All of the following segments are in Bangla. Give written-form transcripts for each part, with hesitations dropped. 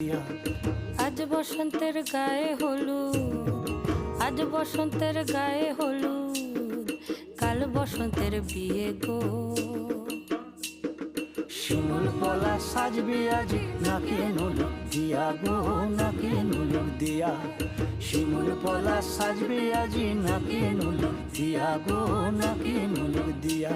দিয়া। আজ বসন্তের গায়ে হলুদ, আজ বসন্তের গায়ে হলুদ, কাল বসন্তের বিয়ে গো। শিমুল পলা সাজবে আজি নাকে নুলুক দিয়া গো, নাকে নুলুক দিয়া। শিমুল পলা সাজবে আজি নাকে নুলুক দিয়া গো, নাকে নুলুক দিয়া।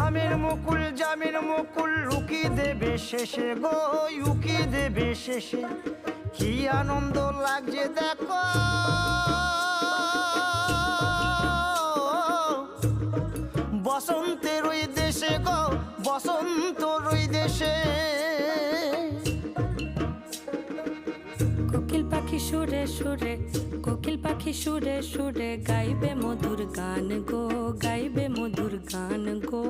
আমের মুকুল জামের মুকুল লুকি দেবে শেষে গো, উকি দেবে শেষে। কি আনন্দ লাগছে দেখো, বসন্তের ওই দেশে গো, বসন্তর ওই দেশে। কোকিল পাখি সুরে সুরে, কোকিল পাখি সুরে সুরে গাইবে মধুর গান গো, গাইবে মধুর গান গো।